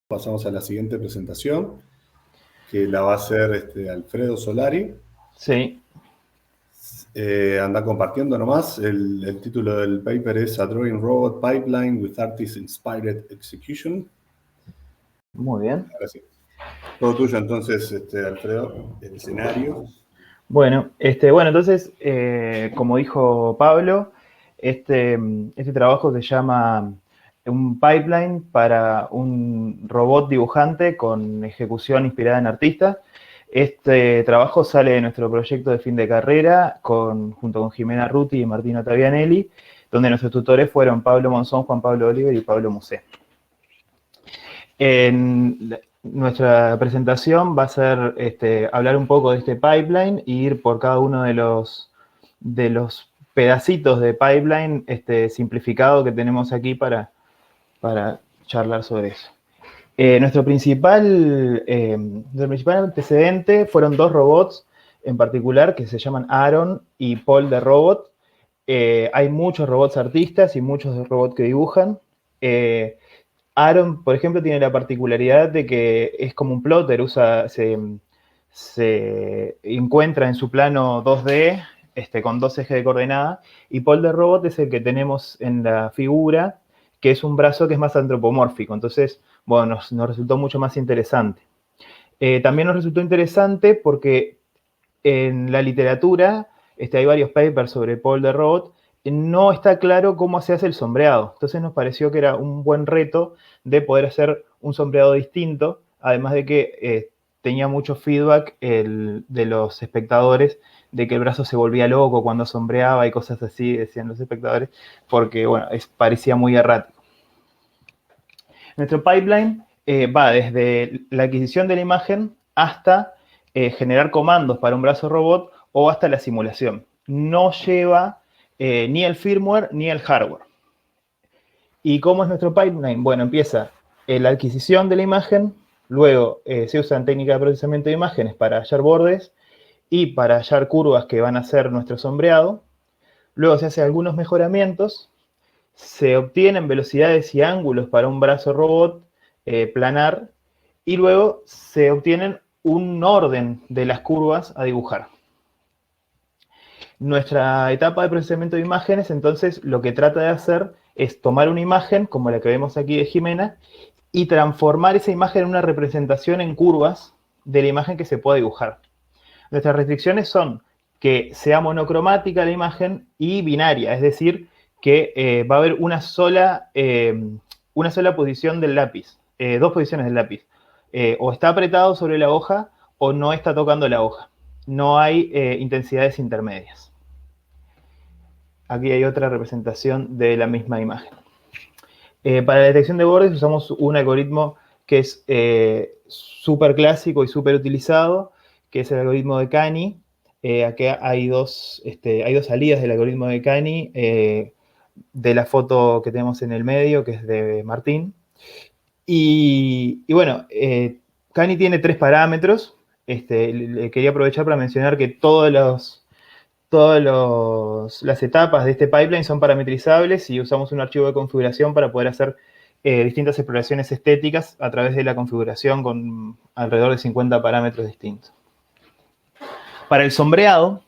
Pasamos a la siguiente presentación, que la va a hacer Alfredo Solari. Sí. Anda compartiendo nomás. El título del paper es A Drawing Robot Pipeline with Artist-Inspired Execution. Muy bien. Ahora sí. Todo tuyo entonces, Alfredo, el escenario. Bueno, entonces, como dijo Pablo, este trabajo se llama un pipeline para un robot dibujante con ejecución inspirada en artista. Este trabajo sale de nuestro proyecto de fin de carrera junto con Jimena Ruti y Martino Tavianelli, donde nuestros tutores fueron Pablo Monzón, Juan Pablo Oliver y Pablo Musé. Nuestra presentación va a ser hablar un poco de este pipeline e ir por cada uno de los pedacitos de pipeline simplificado que tenemos aquí para charlar sobre eso. Nuestro principal antecedente fueron dos robots en particular que se llaman Aaron y Paul the Robot. Hay muchos robots artistas y muchos robots que dibujan. Aaron, por ejemplo, tiene la particularidad de que es como un plotter, se encuentra en su plano 2D con dos ejes de coordenada, y Paul the Robot es el que tenemos en la figura, que es un brazo que es más antropomórfico. Entonces, bueno, nos resultó mucho más interesante. También nos resultó interesante porque en la literatura hay varios papers sobre Paul the Robot. No está claro cómo se hace el sombreado. Entonces nos pareció que era un buen reto de poder hacer un sombreado distinto, además de que tenía mucho feedback de los espectadores de que el brazo se volvía loco cuando sombreaba y cosas así, decían los espectadores, porque bueno, parecía muy errático. Nuestro pipeline va desde la adquisición de la imagen hasta generar comandos para un brazo robot o hasta la simulación. No lleva ni el firmware ni el hardware. ¿Y cómo es nuestro pipeline? Bueno, empieza la adquisición de la imagen, luego se usan técnicas de procesamiento de imágenes para hallar bordes y para hallar curvas que van a ser nuestro sombreado. Luego se hacen algunos mejoramientos, se obtienen velocidades y ángulos para un brazo robot planar, y luego se obtienen un orden de las curvas a dibujar. Nuestra etapa de procesamiento de imágenes, entonces, lo que trata de hacer es tomar una imagen, como la que vemos aquí de Jimena, y transformar esa imagen en una representación en curvas de la imagen que se pueda dibujar. Nuestras restricciones son que sea monocromática la imagen y binaria, es decir, que va a haber una sola posición del lápiz, dos posiciones del lápiz. O está apretado sobre la hoja o no está tocando la hoja. No hay intensidades intermedias. Aquí hay otra representación de la misma imagen. Para la detección de bordes usamos un algoritmo que es súper clásico y súper utilizado, que es el algoritmo de Kani. Aquí hay dos salidas del algoritmo de Kani, de la foto que tenemos en el medio, que es de Martín. Y bueno, Kani tiene 3 parámetros. Le quería aprovechar para mencionar que todas las etapas de este pipeline son parametrizables y usamos un archivo de configuración para poder hacer distintas exploraciones estéticas a través de la configuración con alrededor de 50 parámetros distintos. Para el sombreado,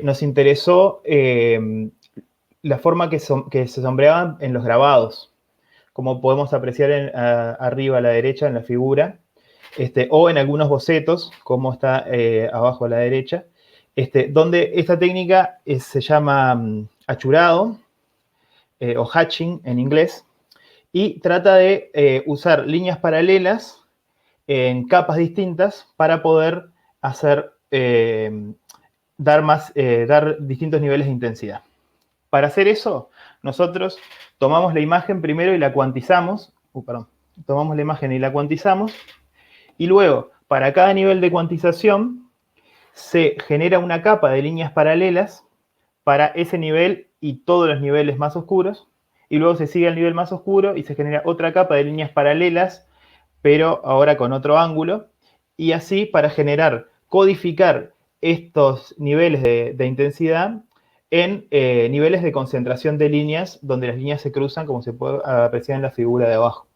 nos interesó la forma que se sombreaban en los grabados, como podemos apreciar arriba a la derecha en la figura, o en algunos bocetos, como está abajo a la derecha, donde esta técnica se llama achurado, o hatching en inglés, y trata de usar líneas paralelas en capas distintas para poder hacer, dar distintos niveles de intensidad. Para hacer eso, nosotros tomamos la imagen primero y la cuantizamos, tomamos la imagen y la cuantizamos, y luego, para cada nivel de cuantización, se genera una capa de líneas paralelas para ese nivel y todos los niveles más oscuros, y luego se sigue al nivel más oscuro y se genera otra capa de líneas paralelas, pero ahora con otro ángulo, y así para codificar estos niveles de intensidad en niveles de concentración de líneas, donde las líneas se cruzan, como se puede apreciar en la figura de abajo.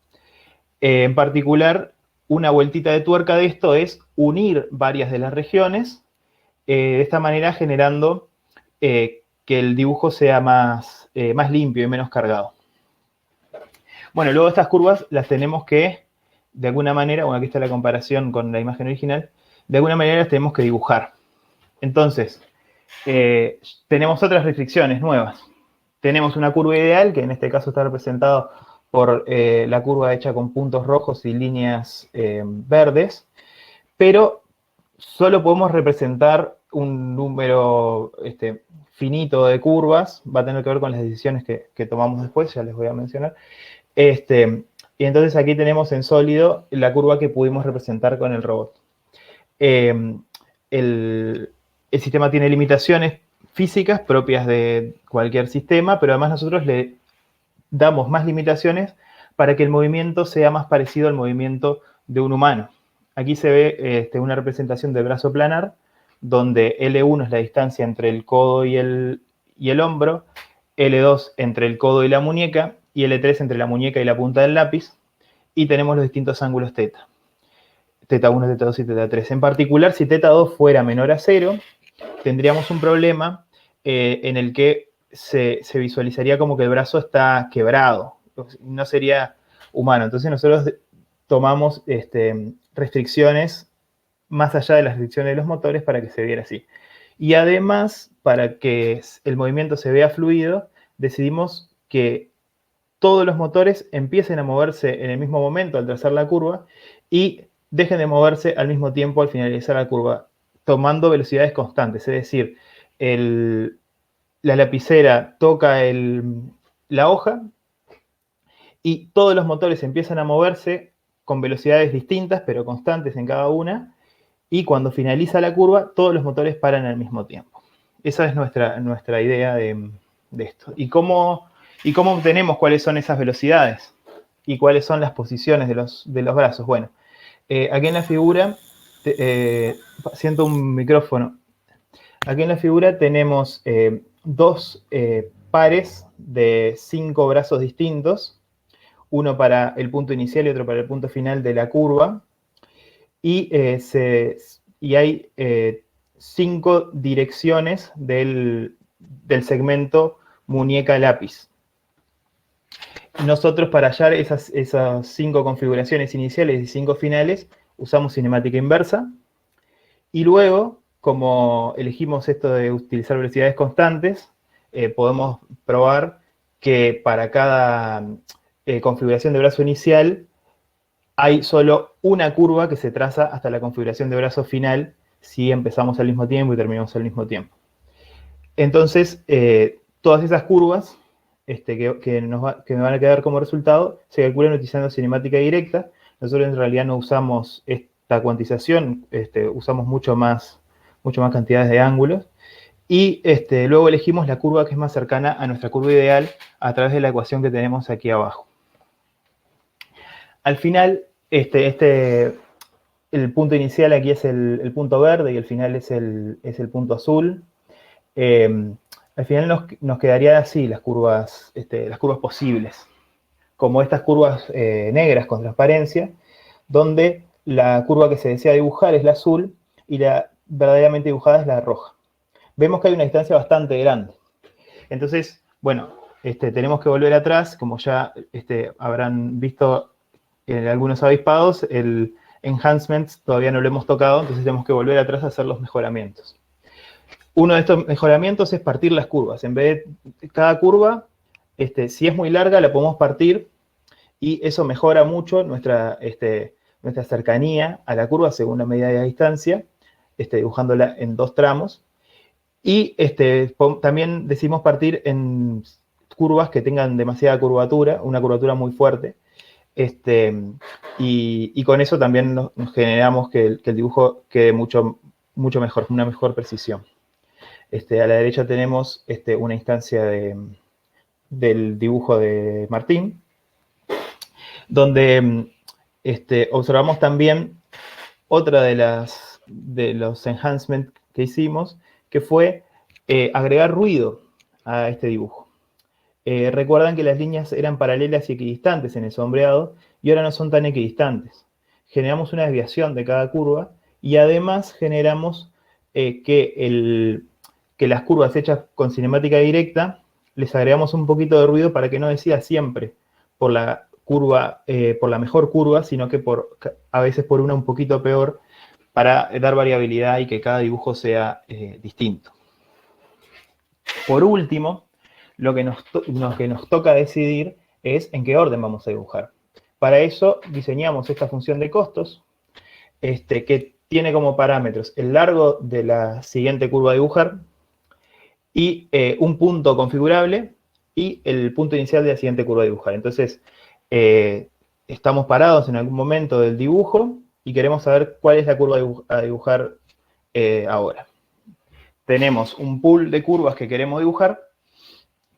En particular, una vueltita de tuerca de esto es unir varias de las regiones, de esta manera generando que el dibujo sea más limpio y menos cargado. Bueno, luego estas curvas las tenemos que, de alguna manera, bueno, aquí está la comparación con la imagen original, de alguna manera las tenemos que dibujar. Entonces, tenemos otras restricciones nuevas. Tenemos una curva ideal, que en este caso está representado por la curva hecha con puntos rojos y líneas verdes, pero solo podemos representar un número finito de curvas, va a tener que ver con las decisiones que tomamos después, ya les voy a mencionar. Y entonces aquí tenemos en sólido la curva que pudimos representar con el robot. El sistema tiene limitaciones físicas propias de cualquier sistema, pero además nosotros le damos más limitaciones para que el movimiento sea más parecido al movimiento de un humano. Aquí se ve una representación del brazo planar, donde L1 es la distancia entre el codo y el hombro, L2 entre el codo y la muñeca, y L3 entre la muñeca y la punta del lápiz, y tenemos los distintos ángulos teta. Teta 1, teta 2 y teta 3. En particular, si teta 2 fuera menor a 0, tendríamos un problema en el que se visualizaría como que el brazo está quebrado, no sería humano. Entonces nosotros tomamos restricciones más allá de las restricciones de los motores para que se viera así. Y además, para que el movimiento se vea fluido, decidimos que todos los motores empiecen a moverse en el mismo momento al trazar la curva y dejen de moverse al mismo tiempo al finalizar la curva, tomando velocidades constantes. Es decir, la lapicera toca la hoja y todos los motores empiezan a moverse con velocidades distintas, pero constantes en cada una, y cuando finaliza la curva, todos los motores paran al mismo tiempo. Esa es nuestra idea de esto. ¿Y cómo obtenemos cuáles son esas velocidades? ¿Y cuáles son las posiciones de los brazos? Bueno, aquí en la figura, siento un micrófono. Aquí en la figura tenemos dos pares de 5 brazos distintos, uno para el punto inicial y otro para el punto final de la curva, y hay 5 direcciones del segmento muñeca-lápiz. Nosotros, para hallar esas 5 configuraciones iniciales y 5 finales, usamos cinemática inversa, y luego, como elegimos esto de utilizar velocidades constantes, podemos probar que para cada configuración de brazo inicial hay solo una curva que se traza hasta la configuración de brazo final si empezamos al mismo tiempo y terminamos al mismo tiempo. Entonces, todas esas curvas que me van a quedar como resultado se calculan utilizando cinemática directa. Nosotros en realidad no usamos esta cuantización, usamos mucho más cantidades de ángulos. Y luego elegimos la curva que es más cercana a nuestra curva ideal a través de la ecuación que tenemos aquí abajo. Al final, el punto inicial aquí es el punto verde y el final es el punto azul. Al final nos quedarían así las curvas posibles, como estas curvas negras con transparencia, donde la curva que se desea dibujar es la azul y la verdaderamente dibujada es la roja. Vemos que hay una distancia bastante grande. Entonces, bueno, tenemos que volver atrás, como ya habrán visto en algunos avispados, el enhancement todavía no lo hemos tocado, entonces tenemos que volver atrás a hacer los mejoramientos. Uno de estos mejoramientos es partir las curvas. En vez de cada curva, si es muy larga, la podemos partir y eso mejora mucho nuestra cercanía a la curva según la medida de la distancia, dibujándola en 2 tramos. Y también decimos partir en curvas que tengan demasiada curvatura, una curvatura muy fuerte. Y con eso también nos generamos que el dibujo quede mucho mejor, una mejor precisión. A la derecha tenemos una instancia del dibujo de Martín, donde observamos también otra de los enhancements que hicimos, que fue agregar ruido a este dibujo. recuerdan que las líneas eran paralelas y equidistantes en el sombreado y ahora no son tan equidistantes. Generamos una desviación de cada curva y además generamos que las curvas hechas con cinemática directa les agregamos un poquito de ruido para que no decida siempre por la curva, por la mejor curva, sino que a veces por una un poquito peor, para dar variabilidad y que cada dibujo sea distinto. Por último, lo que nos toca decidir es en qué orden vamos a dibujar. Para eso diseñamos esta función de costos, que tiene como parámetros el largo de la siguiente curva a dibujar y un punto configurable y el punto inicial de la siguiente curva a dibujar. Entonces, estamos parados en algún momento del dibujo y queremos saber cuál es la curva a dibujar ahora. Tenemos un pool de curvas que queremos dibujar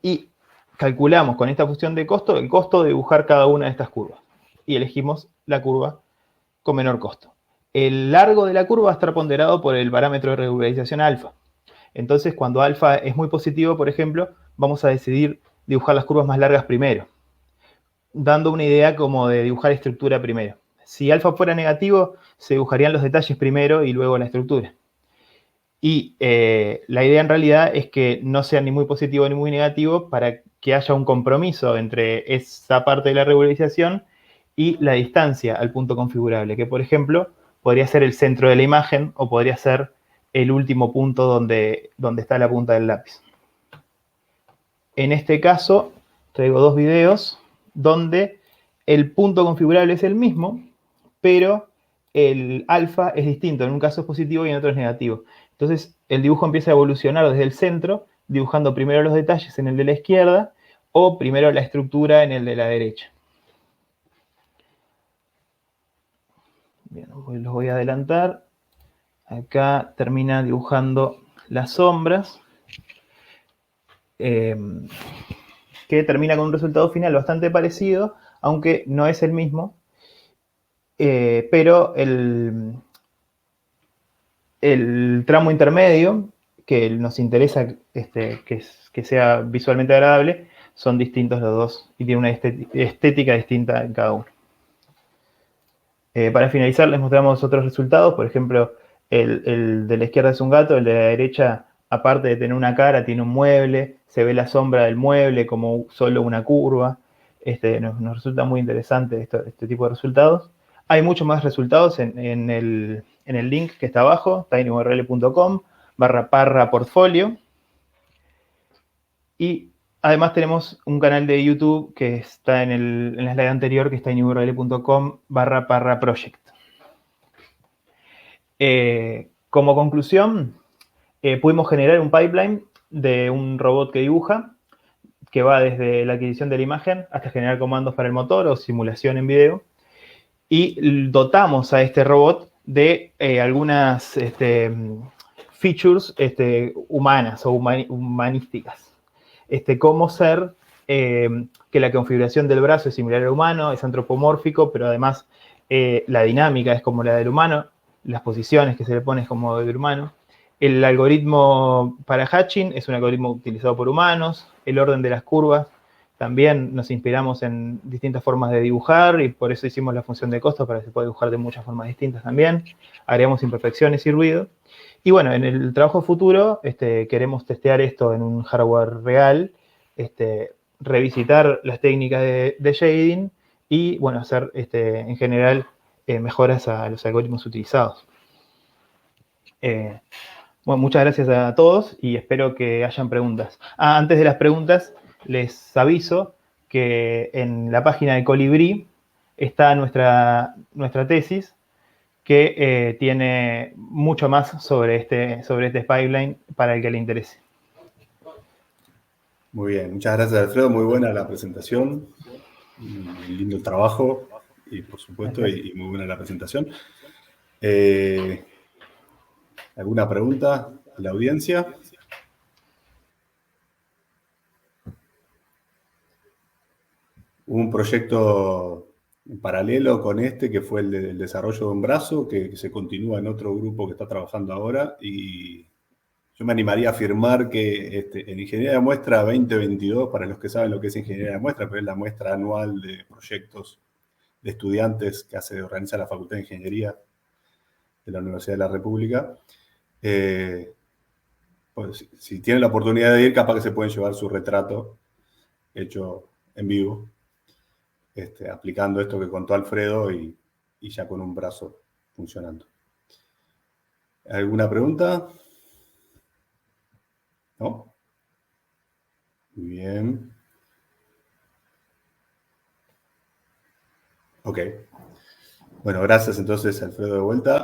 y calculamos con esta función de costo el costo de dibujar cada una de estas curvas. Y elegimos la curva con menor costo. El largo de la curva va a estar ponderado por el parámetro de regularización alfa. Entonces, cuando alfa es muy positivo, por ejemplo, vamos a decidir dibujar las curvas más largas primero, dando una idea como de dibujar estructura primero. Si alfa fuera negativo, se dibujarían los detalles primero y luego la estructura. Y la idea en realidad es que no sea ni muy positivo ni muy negativo para que haya un compromiso entre esa parte de la regularización y la distancia al punto configurable, que por ejemplo podría ser el centro de la imagen o podría ser el último punto donde está la punta del lápiz. En este caso traigo dos videos donde el punto configurable es el mismo, pero el alfa es distinto. En un caso es positivo y en otro es negativo. Entonces, el dibujo empieza a evolucionar desde el centro, dibujando primero los detalles en el de la izquierda o primero la estructura en el de la derecha. Bien, los voy a adelantar. Acá termina dibujando las sombras, que termina con un resultado final bastante parecido, aunque no es el mismo, pero el tramo intermedio, que nos interesa que sea visualmente agradable, son distintos los dos y tiene una estética distinta en cada uno. Para finalizar, les mostramos otros resultados. Por ejemplo, el de la izquierda es un gato, el de la derecha, aparte de tener una cara, tiene un mueble, se ve la sombra del mueble como solo una curva. Nos resulta muy interesante este tipo de resultados. Hay muchos más resultados en el link que está abajo, tinyurl.com/portfolio. Y además tenemos un canal de YouTube que está en la slide anterior, que es tinyurl.com/project. Como conclusión, pudimos generar un pipeline de un robot que dibuja, que va desde la adquisición de la imagen hasta generar comandos para el motor o simulación en video. Y dotamos a este robot de algunas features humanas o humanísticas. Como ser que la configuración del brazo es similar al humano, es antropomórfico, pero además la dinámica es como la del humano, las posiciones que se le pone es como del humano. El algoritmo para hatching es un algoritmo utilizado por humanos. El orden de las curvas, también nos inspiramos en distintas formas de dibujar y por eso hicimos la función de costo para que se pueda dibujar de muchas formas distintas también. Agregamos imperfecciones y ruido. Y bueno, en el trabajo futuro queremos testear esto en un hardware real, revisitar las técnicas de shading y bueno, hacer en general mejoras a los algoritmos utilizados. Bueno, muchas gracias a todos y espero que hayan preguntas. Antes de las preguntas, les aviso que en la página de Colibrí está nuestra tesis, que tiene mucho más sobre este pipeline para el que le interese. Muy bien, muchas gracias, Alfredo. Muy buena la presentación. Un lindo trabajo, y por supuesto, y muy buena la presentación. ¿Alguna pregunta a la audiencia? Hubo un proyecto en paralelo con que fue el del desarrollo de un brazo, que se continúa en otro grupo que está trabajando ahora, y yo me animaría a afirmar que en Ingeniería de Muestra 2022, para los que saben lo que es Ingeniería de Muestra, pero es la muestra anual de proyectos de estudiantes que organiza la Facultad de Ingeniería de la Universidad de la República. Pues, si tienen la oportunidad de ir, capaz que se pueden llevar su retrato hecho en vivo, aplicando esto que contó Alfredo y ya con un brazo funcionando. ¿Alguna pregunta? ¿No? Muy bien. Ok. Bueno, gracias entonces, Alfredo, de vuelta.